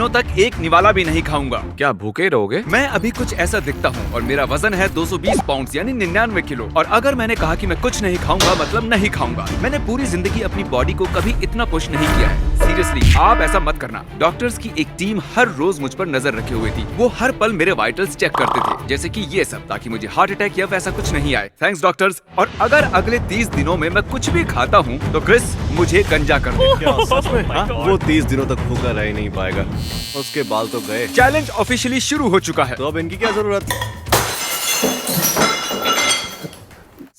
दिनों तक एक निवाला भी नहीं खाऊंगा। क्या भूखे रहोगे? मैं अभी कुछ ऐसा दिखता हूँ और मेरा वजन है 220 पाउंड यानी 99 किलो। और अगर मैंने कहा कि मैं कुछ नहीं खाऊंगा मतलब नहीं खाऊंगा। मैंने पूरी जिंदगी अपनी बॉडी को कभी इतना पुश नहीं किया है। सीरियसली आप ऐसा मत करना। डॉक्टर्स की एक टीम हर रोज मुझ पर नजर रखे हुए थी। वो हर पल मेरे वाइटल्स चेक करते थे, जैसे कि ये सब, ताकि मुझे हार्ट अटैक या वैसा कुछ नहीं आए। Thanks doctors. और अगर अगले 30 दिनों में मैं कुछ भी खाता हूँ तो क्रिस मुझे गंजा कर दे। क्या सच में? हाँ? वो 30 दिनों तक भूखा रह ही नहीं पाएगा। उसके बाल तो गए। चैलेंज ऑफिशियली शुरू हो चुका है। तो अब इनकी क्या जरूरत?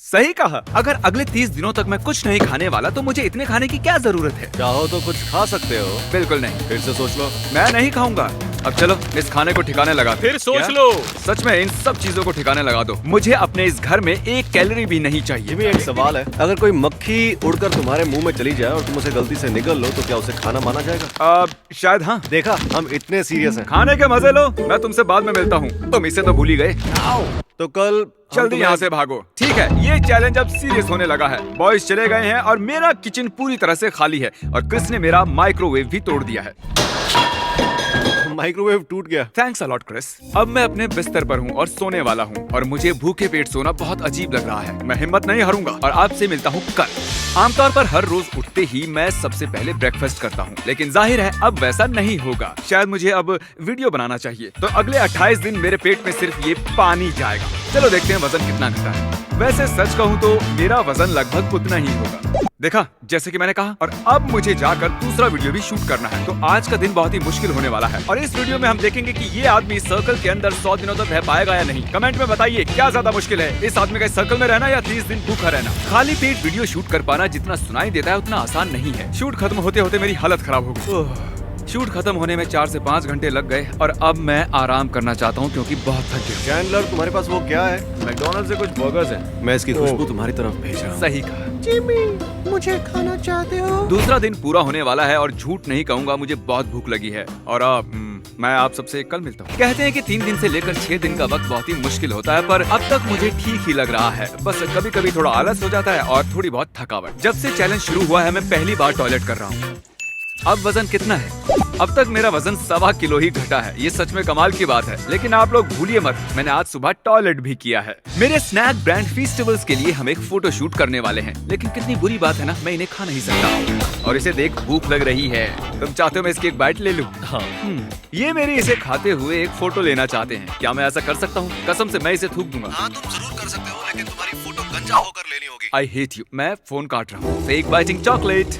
सही कहा। अगर अगले 30 दिनों तक मैं कुछ नहीं खाने वाला तो मुझे इतने खाने की क्या जरूरत है? चाहो तो कुछ खा सकते हो। बिल्कुल नहीं। फिर से सोच लो। मैं नहीं खाऊंगा। अब चलो इस खाने को ठिकाने लगा दो। फिर सोच क्या? लो। सच में इन सब चीजों को ठिकाने लगा दो। मुझे अपने इस घर में एक कैलोरी भी नहीं ये चाहिए। भी एक सवाल है, अगर कोई मक्खी उड़कर तुम्हारे मुंह में चली जाए और तुम उसे गलती से निगल लो तो क्या उसे खाना माना जाएगा? शायद हाँ। देखा, हम इतने सीरियस हैं। खाने के मजे लो, मैं तुमसे बाद में मिलता हूँ। तुम इसे तो भूल ही गए। तो कल जल्दी यहाँ से भागो। ठीक है, ये चैलेंज अब सीरियस होने लगा है। बॉयज चले गए हैं और मेरा किचन पूरी तरह से खाली है और क्रिस ने मेरा माइक्रोवेव भी तोड़ दिया है। माइक्रोवेव टूट गया। Thanks a lot Chris. अब मैं अपने बिस्तर पर हूँ और सोने वाला हूँ और मुझे भूखे पेट सोना बहुत अजीब लग रहा है। मैं हिम्मत नहीं हारूंगा और आपसे मिलता हूँ कल। आमतौर पर हर रोज उठते ही मैं सबसे पहले ब्रेकफास्ट करता हूँ, लेकिन जाहिर है अब वैसा नहीं होगा। शायद मुझे अब वीडियो बनाना चाहिए। तो अगले 28 दिन मेरे पेट में सिर्फ ये पानी जाएगा। चलो देखते हैं वजन कितना घटा है। वैसे सच कहूँ तो मेरा वजन लगभग उतना ही होगा। देखा, जैसे कि मैंने कहा। और अब मुझे जाकर दूसरा वीडियो भी शूट करना है। तो आज का दिन बहुत ही मुश्किल होने वाला है और इस वीडियो में हम देखेंगे कि ये आदमी सर्कल के अंदर 100 दिनों तक रह पाएगा या नहीं। कमेंट में बताइए क्या ज्यादा मुश्किल है, इस आदमी का इस सर्कल में रहना या 30 दिन भूखा रहना। खाली पेट वीडियो शूट कर पाना जितना सुनाई देता है उतना आसान नहीं है। शूट खत्म होते होते मेरी हालत खराब हो गई। शूट खत्म होने में 4 से 5 घंटे लग गए और अब मैं आराम करना चाहता हूँ क्योंकि बहुत थक गया। चैंडलर, तुम्हारे पास वो क्या है? मैकडॉनल्ड्स से कुछ बर्गर्स हैं। मैं इसकी खुशबू तुम्हारी तरफ भेज रहा हूँ। सही कहा। जिमी, मुझे खाना चाहते हो? दूसरा दिन पूरा होने वाला है और झूठ नहीं कहूंगा, मुझे बहुत भूख लगी है। और मैं आप सबसे कल मिलता हूँ। कहते हैं कि 3 दिन से लेकर 6 दिन का वक्त बहुत ही मुश्किल होता है, पर अब तक मुझे ठीक ही लग रहा है। बस कभी कभी थोड़ा आलस हो जाता है और थोड़ी बहुत थकावट। जब से चैलेंज शुरू हुआ है मैं पहली बार टॉयलेट कर रहा हूँ। अब वजन कितना है? अब तक मेरा वजन 1.25 किलो ही घटा है। ये सच में कमाल की बात है। लेकिन आप लोग भूलिए मत, मैंने आज सुबह टॉयलेट भी किया है। मेरे स्नैक ब्रांड फीस्टिवल्स के लिए हम एक फोटो शूट करने वाले हैं, लेकिन कितनी बुरी बात है ना, मैं इन्हें खा नहीं सकता और इसे देख भूख लग रही है। तुम चाहते हो मैं इसकी एक बाइट ले लूं? हाँ। ये मेरी इसे खाते हुए एक फोटो लेना चाहते हैं। क्या मैं ऐसा कर सकता हूँ? कसम से मैं इसे थूक दूंगा। हाँ, तुम जरूर कर सकते हो, लेकिन तुम्हारी फोटो गंजा होकर लेनी होगी। आई हेट यू। मैं फोन काट रहा हूँ। Fake biting chocolate.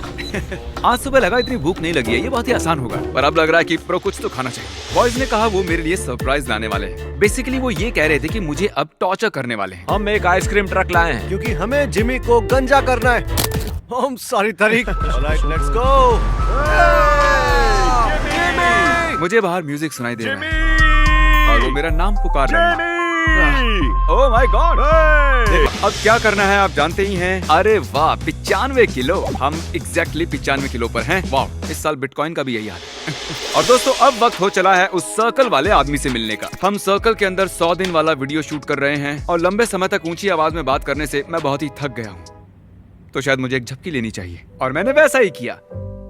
आज सुबह लगा इतनी भूख नहीं लगी है, ये बहुत ही आसान होगा, पर अब लग रहा है कि प्रो कुछ तो खाना चाहिए। बॉयज ने कहा वो मेरे लिए सरप्राइज लाने वाले हैं। बेसिकली वो ये कह रहे थे कि मुझे अब टॉर्चर करने वाले हैं। हम एक आइसक्रीम ट्रक लाए हैं क्योंकि हमें जिमी को गंजा करना है। हम सारी तारीख। Alright, let's go. मुझे बाहर म्यूजिक सुनाई दे रहा है और वो मेरा नाम पुकार रहा है। Oh my God! अब क्या करना है आप जानते ही हैं। अरे वाह, 95 किलो। हम एग्जैक्टली 95 किलो पर हैं। वाह, इस साल बिटकॉइन का भी यही हाल है। और दोस्तों अब वक्त हो चला है उस सर्कल वाले आदमी से मिलने का। हम सर्कल के अंदर 100 दिन वाला वीडियो शूट कर रहे हैं और लंबे समय तक ऊंची आवाज में बात करने से मैं बहुत ही थक गया हूँ। तो शायद मुझे एक झपकी लेनी चाहिए और मैंने वैसा ही किया,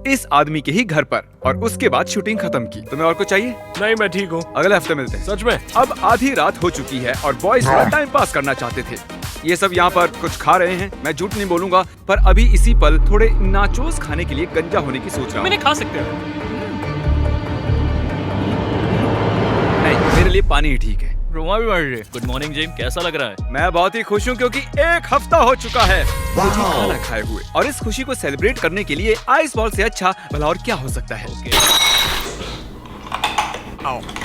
इस आदमी के ही घर पर, और उसके बाद शूटिंग खत्म की। तुम्हें और कुछ चाहिए? नहीं, मैं ठीक हूँ। अगले हफ्ते मिलते हैं। सच में? अब आधी रात हो चुकी है और बॉयज थोड़ा टाइम पास करना चाहते थे। ये सब यहाँ पर कुछ खा रहे हैं। मैं झूठ नहीं बोलूंगा, पर अभी इसी पल थोड़े नाचोस खाने के लिए गंजा होने की सोच रहा हूँ। मैंने खा सकते हो। नहीं, मेरे लिए पानी ही ठीक है। रोमा भी बढ़ रही है। गुड मॉर्निंग जिम, कैसा लग रहा है? मैं बहुत ही खुश हूँ क्योंकि 1 हफ्ता हो चुका है मुझे खाना खाए हुए, और इस खुशी को सेलिब्रेट करने के लिए आइस बॉल से अच्छा भला और क्या हो सकता है।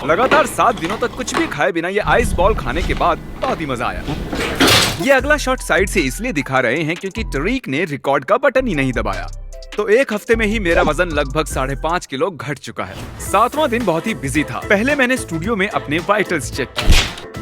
लगातार 7 दिनों तक कुछ भी खाए बिना ये आइस बॉल खाने के बाद बहुत ही मजा आया। ये अगला शॉट साइड से इसलिए दिखा रहे हैं क्योंकि तरीक ने रिकॉर्ड का बटन ही नहीं दबाया। तो 1 हफ्ते में ही मेरा वजन लगभग 5.5 किलो घट चुका है। 7वां दिन बहुत ही बिजी था। पहले मैंने स्टूडियो में अपने वाइटल्स चेक किए।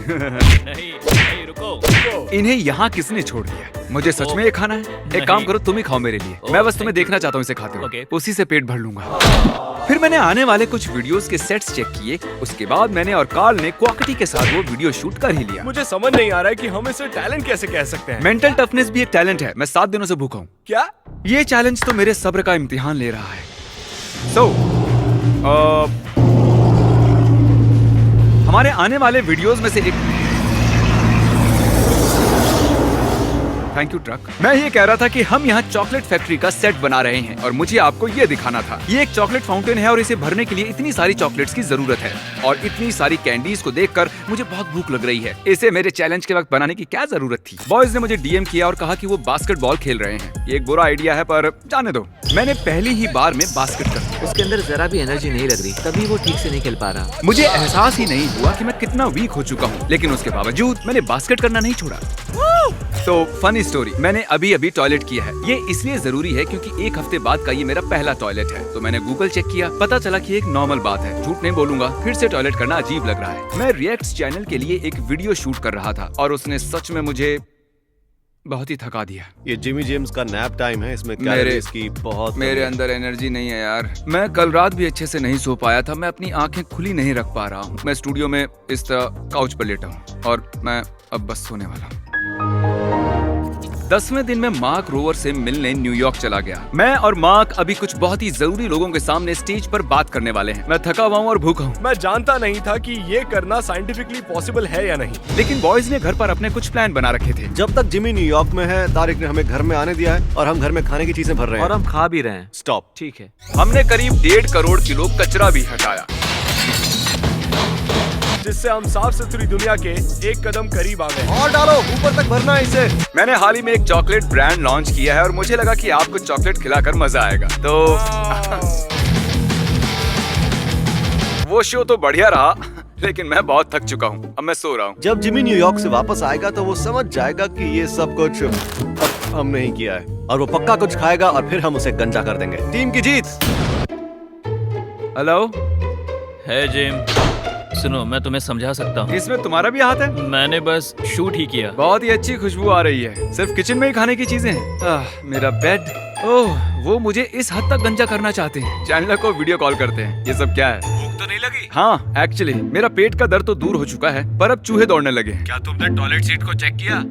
नहीं, रुको। इन्हें यहाँ किसने छोड़ दिया? मुझे सच में ये खाना है? एक काम करो, तुम ही खाओ मेरे लिए। मैं बस तुम्हें देखना चाहता हूँ इसे खाते हुए। उसी से पेट भर लूंगा। फिर मैंने आने वाले कुछ वीडियोस के सेट्स चेक किए। उसके बाद मैंने और कार्ल ने क्वालिटी के साथ वो वीडियो शूट कर ही लिया। मुझे समझ नहीं आ रहा है कि हम इसे टैलेंट कैसे कह सकते हैं। मेंटल टफनेस भी एक टैलेंट है। मैं 7 दिनों से भूखा हूँ। क्या? ये चैलेंज तो मेरे सब्र का इम्तिहान ले रहा है। हमारे आने वाले वीडियोस में से एक। Thank you truck. मैं ये कह रहा था कि हम यहाँ चॉकलेट फैक्ट्री का सेट बना रहे हैं और मुझे आपको ये दिखाना था। ये एक चॉकलेट फाउंटेन है और इसे भरने के लिए इतनी सारी चॉकलेट्स की जरूरत है और इतनी सारी कैंडीज को देखकर मुझे बहुत भूख लग रही है। इसे मेरे चैलेंज के वक्त बनाने की क्या जरूरत थी। बॉयज ने मुझे डीएम किया और कहा कि वो बास्केटबॉल खेल रहे हैं। ये एक बुरा आइडिया है पर जाने दो। मैंने पहली ही बार में बास्केट कर दिया। उसके अंदर जरा भी एनर्जी नहीं लग रही, तभी वो ठीक से नहीं खेल पा रहा। मुझे एहसास ही नहीं हुआ कि मैं कितना वीक हो चुका हूँ, लेकिन उसके बावजूद मैंने बास्केट करना नहीं छोड़ा। तो फनी स्टोरी, मैंने अभी टॉयलेट किया है। ये इसलिए जरूरी है क्योंकि एक हफ्ते बाद का ये मेरा पहला टॉयलेट है। तो मैंने गूगल चेक किया, पता चला कि एक नॉर्मल बात है। झूठ नहीं बोलूंगा, फिर से टॉयलेट करना अजीब लग रहा है। मैं रिएक्ट्स चैनल के लिए एक वीडियो शूट कर रहा था और उसने सच में मुझे बहुत ही थका दिया। ये जिमी जेम्स का नैप टाइम है, इसमें कैलोरीज की बहुत मेरे अंदर एनर्जी नहीं है यार। मैं कल रात भी अच्छे से नहीं सो पाया था। मैं अपनी आंखें खुली नहीं रख पा रहा हूँ। मैं स्टूडियो में इस तरह काउच पर लेटा हूँ और मैं अब बस सोने वाला हूँ। 10वें दिन में मार्क रोवर से मिलने न्यूयॉर्क चला गया। मैं और मार्क अभी कुछ बहुत ही जरूरी लोगों के सामने स्टेज पर बात करने वाले हैं। मैं थका हुआ हूँ और भूखा हूँ। मैं जानता नहीं था कि ये करना साइंटिफिकली पॉसिबल है या नहीं, लेकिन बॉयज ने घर पर अपने कुछ प्लान बना रखे थे। जब तक जिमी न्यूयॉर्क में है, तारिक ने हमें घर में आने दिया है और हम घर में खाने की चीजें भर रहे हैं और हम खा भी रहे हैं। स्टॉप। ठीक है। हमने करीब 1.5 करोड़ किलो कचरा भी हटाया, जिससे हम साफ सुथरी दुनिया के एक कदम करीब आ गए। और डालो, ऊपर तक भरना है इसे। मैंने हाल ही में एक चॉकलेट ब्रांड लॉन्च किया है और मुझे लगा कि आपको चॉकलेट खिलाकर मजा आएगा। तो वो शो तो बढ़िया रहा, लेकिन मैं बहुत थक चुका हूँ। अब मैं सो रहा हूँ। जब जिमी न्यूयॉर्क से वापस आएगा तो वो समझ जाएगा कि ये सब कुछ अब हम नहीं किया है और वो पक्का कुछ खाएगा और फिर हम उसे गंजा कर देंगे। टीम की जीत। हेलो, है जिम, सुनो मैं तुम्हें समझा सकता हूँ। इसमें तुम्हारा भी हाथ है? मैंने बस शूट ही किया। बहुत ही अच्छी खुशबू आ रही है। सिर्फ किचन में ही खाने की चीजें हैं। मेरा बेड। ओह, वो मुझे इस हद तक गंजा करना चाहते हैं। चैनल को वीडियो कॉल करते हैं। ये सब क्या है? भूख तो नहीं लगी? हाँ, एक्चुअली मेरा पेट का दर्द तो दूर हो चुका है, पर अब चूहे दौड़ने लगे। क्या तुमने टॉयलेट सीट को चेक किया?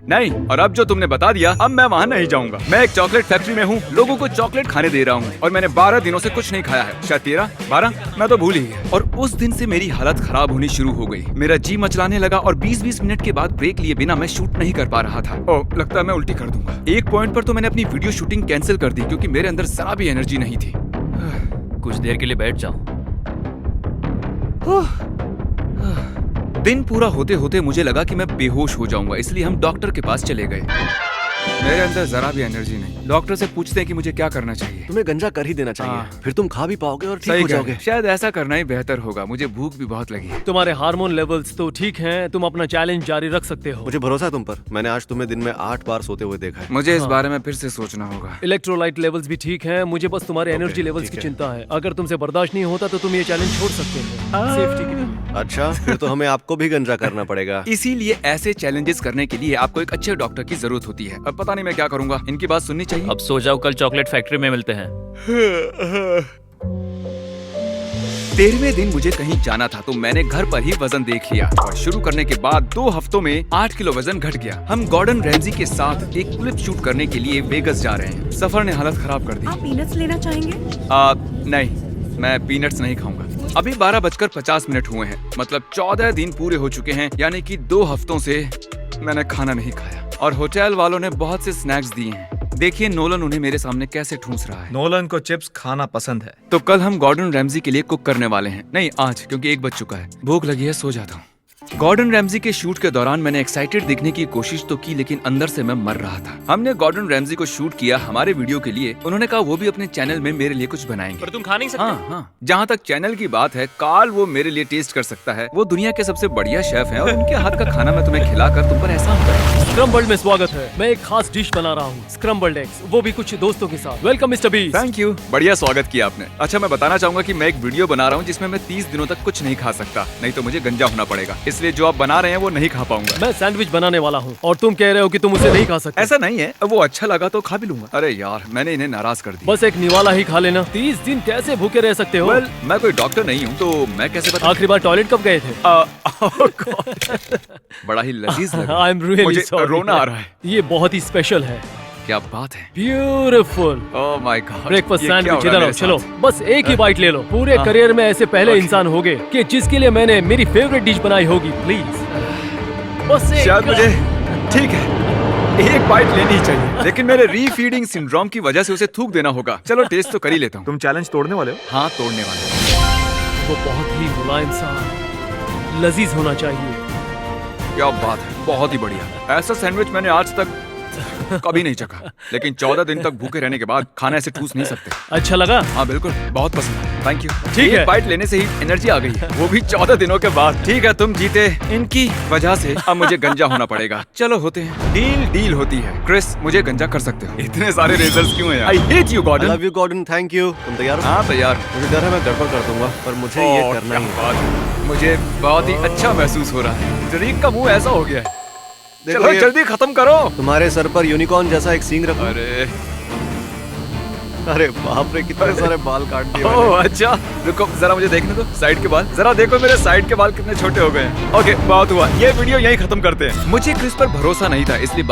नहीं, और अब जो तुमने बता दिया, अब मैं वहाँ नहीं जाऊंगा। मैं एक चॉकलेट फैक्ट्री में हूँ, लोगों को चॉकलेट खाने दे रहा हूँ और मैंने 12 दिनों से कुछ नहीं खाया है। शायद 13, 12, मैं तो भूल ही गया। और उस दिन से मेरी हालत खराब होनी शुरू हो गई। मेरा जी मचलाने लगा और 20-20 मिनट के बाद ब्रेक लिए बिना मैं शूट नहीं कर पा रहा था। ओह, लगता है मैं उल्टी कर दूंगा। एक पॉइंट पर तो मैंने अपनी वीडियो शूटिंग कैंसिल कर दी क्योंकि मेरे अंदर जरा भी एनर्जी नहीं थी। कुछ देर के लिए बैठ जाओ। दिन पूरा होते होते मुझे लगा कि मैं बेहोश हो जाऊंगा, इसलिए हम डॉक्टर के पास चले गए। मेरे अंदर जरा भी एनर्जी नहीं। डॉक्टर से पूछते हैं कि मुझे क्या करना चाहिए। तुम्हें गंजा कर ही देना चाहिए, हाँ। फिर तुम खा भी पाओगे और ठीक सही हो कह जाओगे। रहे हैं। शायद ऐसा करना ही बेहतर होगा। मुझे भूख भी बहुत लगी है। तुम्हारे हार्मोन लेवल्स तो ठीक हैं, तुम अपना चैलेंज जारी रख सकते हो। मुझे भरोसा है तुम पर। मैंने आज तुम्हें दिन में 8 बार सोते हुए देखा है। मुझे इस बारे में फिर से सोचना होगा। इलेक्ट्रोलाइट लेवल्स भी ठीक हैं, मुझे बस तुम्हारे ओके, एनर्जी लेवल्स ठीक की है। चिंता है। अगर तुमसे बर्दाश्त नहीं होता तो तुम ये चैलेंज छोड़ सकते हो सेफ्टी के लिए। अच्छा, फिर तो हमें आपको भी गंजा करना पड़ेगा। इसीलिए ऐसे चैलेंजेस करने के लिए आपको एक अच्छे डॉक्टर की जरूरत होती है। अब पता नहीं मैं क्या करूंगा। इनकी बात सुननी चाहिए। अब सो जाओ, कल चॉकलेट फैक्ट्री में मिलते हैं। 13वें दिन मुझे कहीं जाना था तो मैंने घर पर ही वजन देख लिया और शुरू करने के बाद 2 हफ्तों में 8 किलो वजन घट गया। हम गॉर्डन रैमजी के साथ एक क्लिप शूट करने के लिए वेगस जा रहे हैं। सफर ने हालत खराब कर दी। आप पीनट्स लेना चाहेंगे? नहीं, मैं पीनट्स नहीं खाऊंगा। अभी 12:50 हुए हैं, मतलब 14 दिन पूरे हो चुके हैं, यानी कि 2 हफ्तों से मैंने खाना नहीं खाया और होटल वालों ने बहुत से स्नैक्स दिए हैं। देखिए नोलन उन्हें मेरे सामने कैसे ठूंस रहा है। नोलन को चिप्स खाना पसंद है। तो कल हम गॉर्डन रैमजी के लिए कुक करने वाले हैं। नहीं, आज, क्योंकि 1 बज चुका है। भूख लगी है, सो जाता हूँ। गॉर्डन रैमजी के शूट के दौरान मैंने एक्साइटेड दिखने की कोशिश तो की, लेकिन अंदर से मैं मर रहा था। हमने गॉर्डन रैमजी को शूट किया हमारे वीडियो के लिए। उन्होंने कहा वो भी अपने चैनल में मेरे लिए कुछ बनाएंगे। पर तुम खा नहीं सकते। हाँ। जहाँ तक चैनल की बात है, कार्ल वो मेरे लिए टेस्ट कर सकता है। वो दुनिया के सबसे बढ़िया शेफ हैं और उनके हाथ का खाना मैं तुम्हें खिलाकर तुम पर एहसान करूंगा। स्क्रम्बल्ड में स्वागत है। मैं एक खास डिश बना रहा हूँ, स्क्रम्बल्ड एग्स, वो भी कुछ दोस्तों के साथ। Welcome mister beast. Thank you, बढ़िया स्वागत किया आपने। अच्छा, मैं बताना चाहूंगा कि मैं एक वीडियो बना रहा हूँ जिसमें मैं 30 दिनों तक कुछ नहीं खा सकता, नहीं तो मुझे गंजा होना पड़ेगा। इसलिए जो आप बना रहे हैं वो नहीं खा पाऊंगा। मैं सैंडविच बनाने वाला हूँ और तुम कह रहे हो कि तुम उसे नहीं खा सकते। ऐसा नहीं है, अब वो अच्छा लगा तो खा भी लूंगा। अरे यार, मैंने इन्हें नाराज कर दिया। बस एक निवाला ही खा लेना। 30 दिन कैसे भूखे रह सकते हो? Well, मैं कोई डॉक्टर नहीं हूँ तो मैं कैसे बता। आखिरी बार टॉयलेट कब गए थे? बड़ा ही लजीज लग रहा है। आई एम रियली मुझे सॉरी। रोना आ रहा है। ये बहुत ही स्पेशल है। क्या बात है। Beautiful. Oh my God. Breakfast sandwich इधर आओ, चलो बस एक ही बाइट ले लो। पूरे करियर में ऐसे पहले इंसान होगे कि जिसके लिए मैंने मेरी फेवरेट डिश बनाई होगी। प्लीज बस एक। शायद मुझे ठीक है एक बाइट लेनी ही चाहिए, लेकिन मेरे रीफीडिंग सिंड्रोम की वजह से उसे थूक देना होगा। चलो टेस्ट तो कर ही लेता हूँ। तुम चैलेंज तोड़ने वाले हो? हाँ तोड़ने वाला। वो बहुत ही मुलायम सा लजीज होना चाहिए। क्या बात है, बहुत ही बढ़िया। ऐसा सैंडविच मैंने आज तक कभी नहीं चखा, लेकिन 14 दिन तक भूखे रहने के बाद खाना ऐसे ठूस नहीं सकते। अच्छा लगा? हाँ बिल्कुल, बहुत पसंद है। Thank you. ठीक है। एक बाइट लेने से ही एनर्जी आ गई है, वो भी 14 दिनों के बाद। ठीक है तुम जीते, इनकी वजह से अब मुझे गंजा होना पड़ेगा। चलो होते हैं, डील होती है। क्रिस मुझे गंजा कर सकते हो। इतने सारे रेजर्स क्यों हैं? I hate you I Gordon. Love you Gordon, thank you. तुम तैयार हो? हाँ तैयार। मुझे डर है मैं गड़बड़ कर दूंगा, पर मुझे ये ओह, करना क्या ही है। बात है। मुझे बहुत ही अच्छा महसूस हो रहा है। जरीक का मुंह ऐसा हो गया है। देखो चलो ये जल्दी खत्म करो। तुम्हारे सर पर यूनिकॉर्न जैसा एक सींग रखो। अरे बाप रे, कितने सारे बाल काट दिए मैंने। ओह अच्छा, रुको जरा मुझे देखने दो साइड के बाल। जरा देखो मेरे साइड के बाल कितने छोटे हो गए हैं। ओके बहुत हुआ, ये वीडियो यहीं खत्म करते हैं। मुझे क्रिस पर भरोसा नहीं था, इसलिए